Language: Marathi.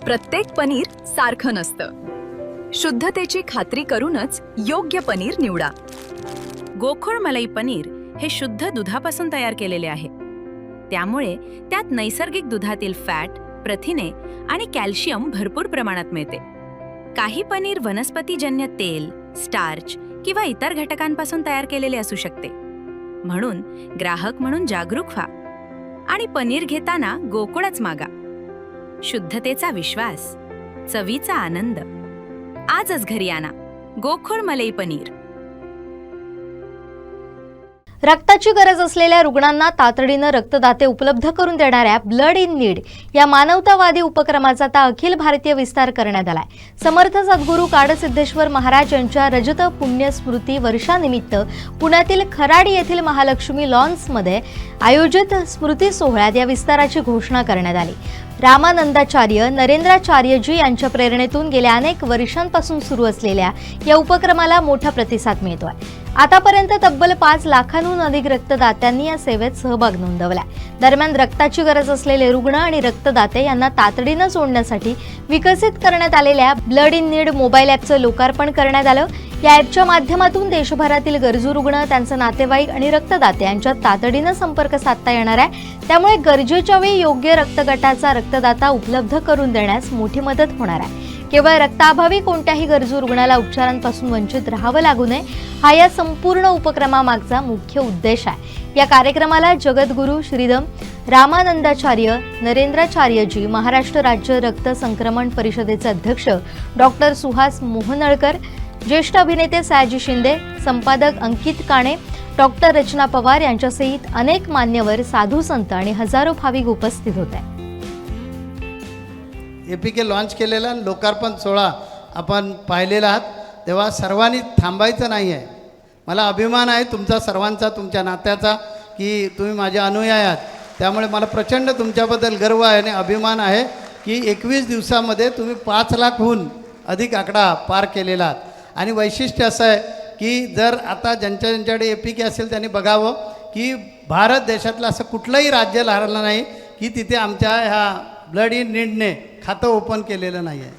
प्रत्येक पनीर सारखं नसतं. शुद्धतेची खात्री करूनच योग्य पनीर निवडा. गोकुळ मलाई पनीर हे शुद्ध दुधापासून तयार केलेले आहे. त्यामुळे त्यात नैसर्गिक दुधातील फॅट, प्रथिने आणि कॅल्शियम भरपूर प्रमाणात मिळते. काही पनीर वनस्पतीजन्य तेल, स्टार्च किंवा इतर घटकांपासून तयार केलेले असू शकते. म्हणून ग्राहक म्हणून जागरूक व्हा आणि पनीर घेताना गोकुळच मागा. शुद्धतेचा विश्वास, चवीचा आनंद. आजच घरी आणा गोकुळ मलाई पनीर. रक्ताची गरज असलेल्या रुग्णांना तातडीनं रक्तदाते उपलब्ध करून देणाऱ्या ब्लड इन नीड या मानवतावादी उपक्रमाचा आता अखिल भारतीय विस्तार करण्यात आलाय. समर्थ सद्गुरू काडसिद्धेश्वर महाराज यांच्या रजत पुण्यस्मृती वर्षानिमित्त पुण्यातील खराडी येथील महालक्ष्मी लॉन्समध्ये आयोजित स्मृती सोहळ्यात या विस्ताराची घोषणा करण्यात आली. रामानंदाचार्य नरेंद्राचार्यजी यांच्या प्रेरणेतून गेल्या अनेक वर्षांपासून सुरू असलेल्या या उपक्रमाला मोठा प्रतिसाद मिळतोय. आतापर्यंत तब्बल 5 लाखांहून अधिक रक्तदात्यांनी या सेवेत सहभाग नोंदवला. दरम्यान रक्ताची गरज असलेले रुग्ण आणि रक्तदाते यांना तातडीनं जोडण्यासाठी विकसित करण्यात आलेल्या ब्लड इन नीड मोबाईल ॲपचं लोकार्पण करण्यात आलं. या ॲपच्या माध्यमातून देशभरातील गरजू रुग्ण, त्यांचे नातेवाईक आणि रक्तदाते यांच्यात तातडीनं संपर्क साधता येणार आहे. त्यामुळे गरजेच्या वेळी योग्य रक्तगटाचा रक्तदाता उपलब्ध करून देण्यास मोठी मदत होणार आहे. केवळ रक्ताअभावी कोणत्याही गरजू रुग्णाला उपचारांपासून वंचित राहावं लागू नये, हा या संपूर्ण उपक्रमामागचा मुख्य उद्देश आहे. या कार्यक्रमाला जगद्गुरू श्रीदम रामानंदाचार्य नरेंद्राचार्यजी, महाराष्ट्र राज्य रक्त संक्रमण परिषदेचे अध्यक्ष डॉक्टर सुहास मोहनळकर, ज्येष्ठ अभिनेते सयाजी शिंदे, संपादक अंकित काणे, डॉक्टर रचना पवार यांच्यासहित अनेक मान्यवर, साधू संत आणि हजारो भाविक उपस्थित होते. APK लॉन्च केलेला लोकार्पण सोहळा आपण पाहिलेला आहात, तेव्हा सर्वांनी थांबायचं नाही आहे. मला अभिमान आहे तुमचा सर्वांचा, तुमच्या नात्याचा, की तुम्ही माझे अनुयायी आहात. त्यामुळे मला प्रचंड तुमच्याबद्दल गर्व आहे आणि अभिमान आहे की 21 दिवसामध्ये तुम्ही 5 लाखहून अधिक आकडा पार केलेला आहात. आणि वैशिष्ट्य असं आहे की जर आता ज्यांच्याकडे APK असेल त्यांनी बघावं की भारत देशातलं असं कुठलंही राज्य राहिलं नाही की तिथे आमच्या ह्या ब्लड इन नीडने खातं ओपन केलेलं नाही आहे.